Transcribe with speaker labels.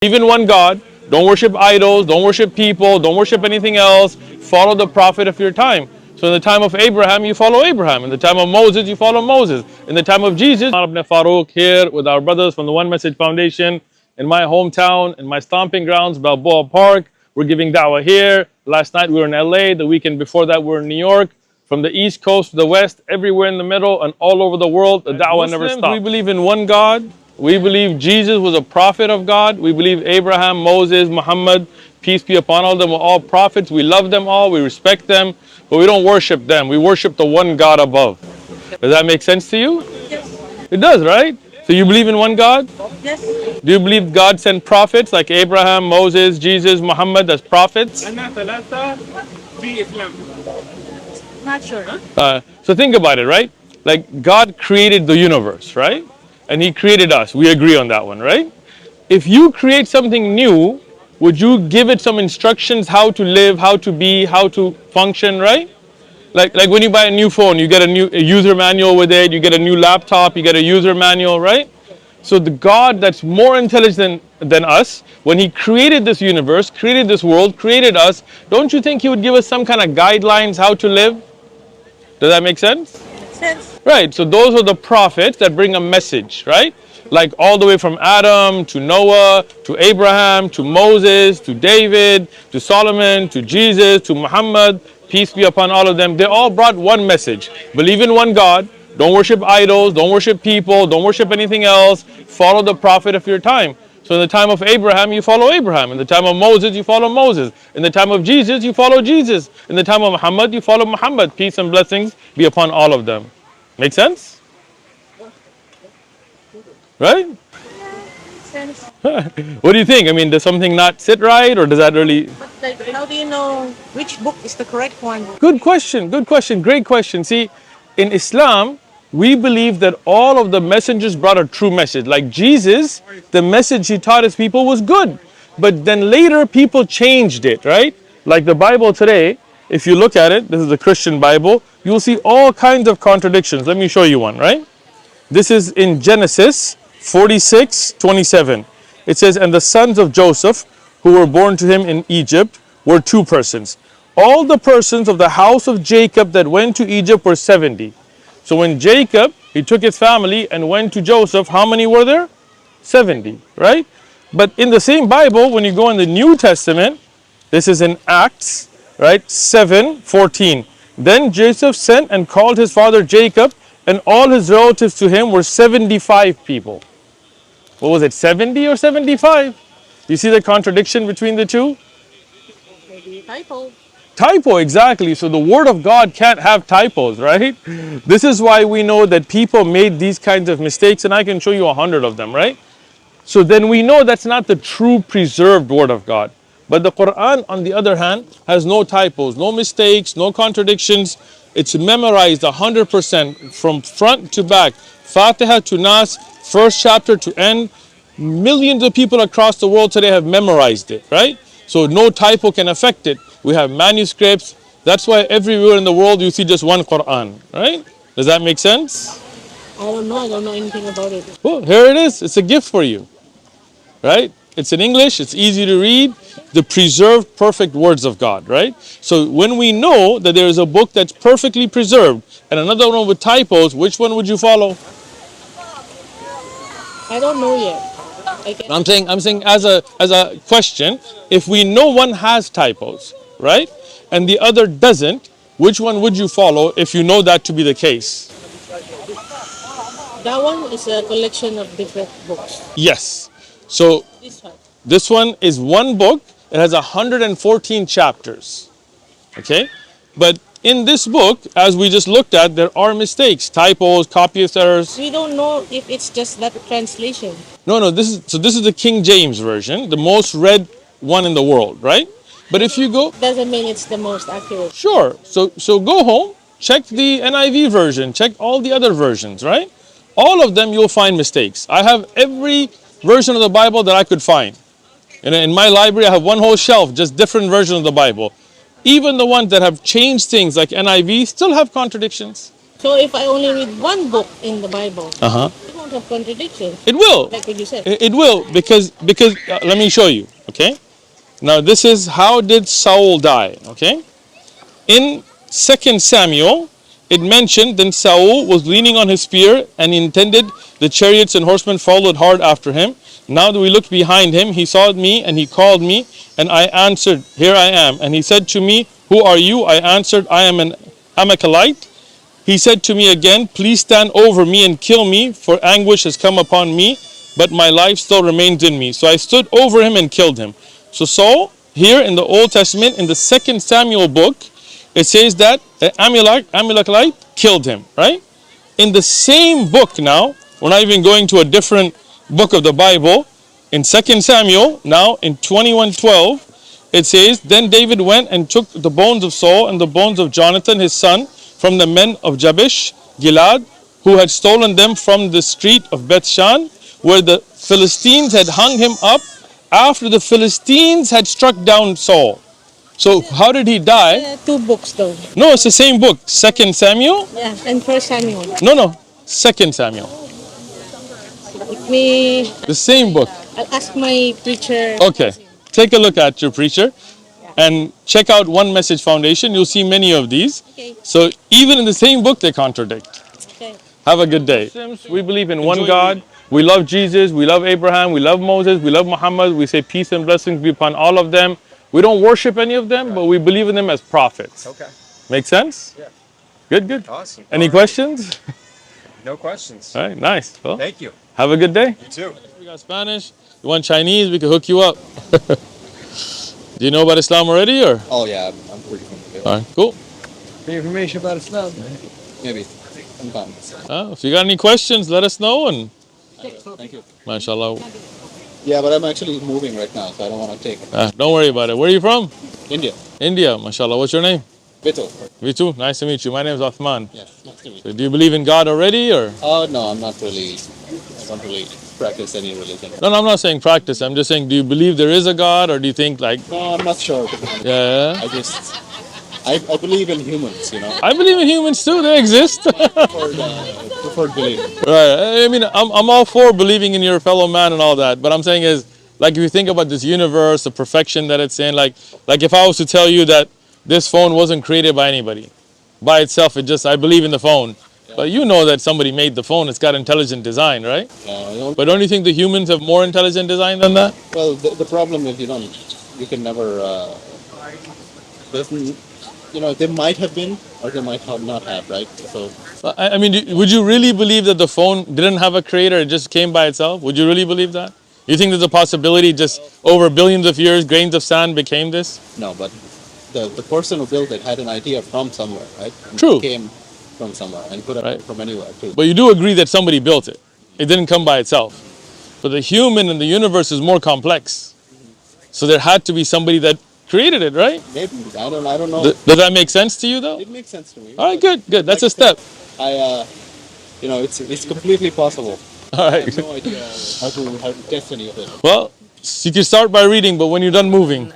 Speaker 1: Believe in one God. Don't worship idols. Don't worship people. Don't worship anything else. Follow the prophet of your time. So in the time of Abraham, you follow Abraham. In the time of Moses, you follow Moses. In the time of Jesus, Uthman Ibn Farooq here with our brothers from the One Message Foundation in my hometown, in my stomping grounds, Balboa Park. We're giving da'wah here. Last night we were in LA. The weekend before that we were in New York. From the East Coast to the West, everywhere in the middle and all over the world, the da'wah never stops. We believe in one God. We believe Jesus was a prophet of God. We believe Abraham, Moses, Muhammad, peace be upon all of them, were all prophets. We love them all. We respect them. But we don't worship them. We worship the one God above. Does that make sense to you?
Speaker 2: Yes.
Speaker 1: It does, right? So you believe in one God?
Speaker 2: Yes.
Speaker 1: Do you believe God sent prophets like Abraham, Moses, Jesus, Muhammad as prophets?
Speaker 2: Not sure.
Speaker 1: So think about it, right? Like God created the universe, right? And He created us. We agree on that one, right? If you create something new, would you give it some instructions how to live, how to be, how to function, right? Like when you buy a new phone, you get a user manual with it, you get a new laptop, you get a user manual, right? So the God that's more intelligent than us, when He created this universe, created this world, created us, don't you think He would give us some kind of guidelines how to live? Does that make sense?
Speaker 2: Makes sense.
Speaker 1: Right, so those are the prophets that bring a message, right? Like all the way from Adam to Noah to Abraham to Moses to David to Solomon to Jesus to Muhammad, peace be upon all of them. They all brought one message. Believe in one God. Don't worship idols. Don't worship people. Don't worship anything else. Follow the prophet of your time. So in the time of Abraham, you follow Abraham. In the time of Moses, you follow Moses. In the time of Jesus, you follow Jesus. In the time of Muhammad, you follow Muhammad. Peace and blessings be upon all of them. Make sense? Right?
Speaker 2: Makes sense.
Speaker 1: What do you think? I mean, does something not sit right, or does that really...
Speaker 2: But like, how do you know which book is the correct one?
Speaker 1: Good question, great question. See, in Islam, we believe that all of the messengers brought a true message. Like Jesus, the message he taught his people was good. But then later people changed it, right? Like the Bible today, if you look at it, this is the Christian Bible, you'll see all kinds of contradictions. Let me show you one, right? This is in Genesis 46:27. It says, and the sons of Joseph, who were born to him in Egypt, were two persons. All the persons of the house of Jacob that went to Egypt were 70. So when Jacob, he took his family and went to Joseph, how many were there? 70, right? But in the same Bible, when you go in the New Testament, this is in Acts, right? 7:14. Then Joseph sent and called his father Jacob, and all his relatives to him were 75 people. What was it, 70 or 75? You see the contradiction between the two?
Speaker 2: Maybe typo.
Speaker 1: Typo, exactly. So the word of God can't have typos, right? This is why we know that people made these kinds of mistakes, and I can show you 100 of them, right? So then we know that's not the true preserved word of God. But the Quran, on the other hand, has no typos, no mistakes, no contradictions. It's memorized 100% from front to back. Fatiha to Nas, first chapter to end. Millions of people across the world today have memorized it, right? So no typo can affect it. We have manuscripts. That's why everywhere in the world you see just one Quran, right? Does that make sense?
Speaker 2: I don't know. I don't know anything about it.
Speaker 1: Well, here it is. It's a gift for you, right? It's in English. It's easy to read. The preserved, perfect words of God, right? So when we know that there is a book that's perfectly preserved and another one with typos, which one would you follow?
Speaker 2: I don't know yet.
Speaker 1: I'm saying as a question, if we know one has typos, right? And the other doesn't, which one would you follow if you know that to be the case?
Speaker 2: That one is a collection of different books.
Speaker 1: Yes. So this one is one book. It has 114 chapters. Okay? But in this book, as we just looked at, there are mistakes, typos, copyist errors.
Speaker 2: We don't know if it's just that translation.
Speaker 1: No, this is the King James version, the most read one in the world, right? But if you go,
Speaker 2: Doesn't mean it's the most accurate.
Speaker 1: sure. So go home, check the NIV version, check all the other versions, right? All of them you'll find mistakes. I have every version of the Bible that I could find. In my library, I have one whole shelf, just different versions of the Bible. Even the ones that have changed things like NIV still have contradictions.
Speaker 2: So if I only read one book in the Bible,
Speaker 1: Uh-huh.
Speaker 2: it won't have contradictions,
Speaker 1: It will.
Speaker 2: like what you said.
Speaker 1: It will because let me show you. Okay. Now this is how did Saul die? Okay. In 2 Samuel, it mentioned then Saul was leaning on his spear and intended the chariots and horsemen followed hard after him. Now that we looked behind him, he saw me and he called me, and I answered, Here I am. And he said to me, Who are you? I answered, I am an Amalekite. He said to me again, Please stand over me and kill me, for anguish has come upon me, but my life still remains in me. So I stood over him and killed him. So Saul, here in the Old Testament, in the 2 Samuel book, it says that Amalekite killed him, right? In the same book now, we're not even going to a different book of the Bible. In 2 Samuel, now in 21:12, it says, Then David went and took the bones of Saul and the bones of Jonathan his son from the men of Jabesh Gilead, who had stolen them from the street of Bethshan, where the Philistines had hung him up after the Philistines had struck down Saul. So how did he die?
Speaker 2: Two books though.
Speaker 1: No, it's the same book. 2 Samuel?
Speaker 2: Yeah, and First Samuel.
Speaker 1: No. 2 Samuel.
Speaker 2: Let me.
Speaker 1: The same book.
Speaker 2: I'll ask my teacher.
Speaker 1: Okay. Take a look at your preacher and check out One Message Foundation. You'll see many of these.
Speaker 2: Okay.
Speaker 1: So even in the same book, they contradict.
Speaker 2: Okay.
Speaker 1: Have a good day. We believe in one God. We love Jesus. We love Abraham. We love Moses. We love Muhammad. We say peace and blessings be upon all of them. We don't worship any of them, but we believe in them as prophets.
Speaker 3: Okay.
Speaker 1: Make sense?
Speaker 3: Yeah.
Speaker 1: Good.
Speaker 3: Awesome.
Speaker 1: Any questions?
Speaker 3: No questions.
Speaker 1: All right, nice. Well,
Speaker 3: Thank you.
Speaker 1: have a good day.
Speaker 3: You too.
Speaker 1: We got Spanish. You want Chinese? We can hook you up. Do you know about Islam already, or?
Speaker 4: Oh yeah, I'm pretty familiar.
Speaker 1: All right, cool.
Speaker 3: The information about Islam.
Speaker 4: Maybe. I'm fine.
Speaker 1: If you got any questions, let us know. And
Speaker 4: Thank you.
Speaker 1: mashallah,
Speaker 4: Yeah, but I'm actually moving right now, so I don't want to take it.
Speaker 1: don't worry about it. Where are you from?
Speaker 4: India.
Speaker 1: India, mashallah. What's your name?
Speaker 4: Vito.
Speaker 1: Me too. Nice to meet you. My name is Uthman.
Speaker 4: Yes. Nice to meet you.
Speaker 1: So do you believe in God already, or?
Speaker 4: Oh no, I'm not really. I don't really practice any religion.
Speaker 1: No, I'm not saying practice. I'm just saying, do you believe there is a God, or do you think like,
Speaker 4: No, I'm not sure. To be honest.
Speaker 1: yeah?
Speaker 4: I just. I believe in humans, you know.
Speaker 1: I believe in humans too. They exist.
Speaker 4: Preferred belief.
Speaker 1: Right. I mean, I'm all for believing in your fellow man and all that. But I'm saying is, like, if you think about this universe, the perfection that it's in, like if I was to tell you that this phone wasn't created by anybody, by itself, I believe in the phone. But you know that somebody made the phone. It's got intelligent design, right? But don't you think the humans have more intelligent design than that?
Speaker 4: Well, the problem is you can never. Doesn't. They might have been, or they might not have, right? So.
Speaker 1: I mean, would you really believe that the phone didn't have a creator? It just came by itself? Would you really believe that? You think there's a possibility just over billions of years, grains of sand became this?
Speaker 4: No, but the person who built it had an idea from somewhere, right? And
Speaker 1: True.
Speaker 4: It came from somewhere and could have come from anywhere too.
Speaker 1: But you do agree that somebody built it. It didn't come by itself. But the human and the universe is more complex. So there had to be somebody that created it, right?
Speaker 4: Maybe I don't know.
Speaker 1: Does that make sense to you though?
Speaker 4: It makes sense to me.
Speaker 1: All right, good. That's
Speaker 4: Like
Speaker 1: a step.
Speaker 4: It's completely possible.
Speaker 1: All
Speaker 4: I
Speaker 1: right.
Speaker 4: have no idea how to test any of it.
Speaker 1: Well, you can start by reading, but when you're done moving.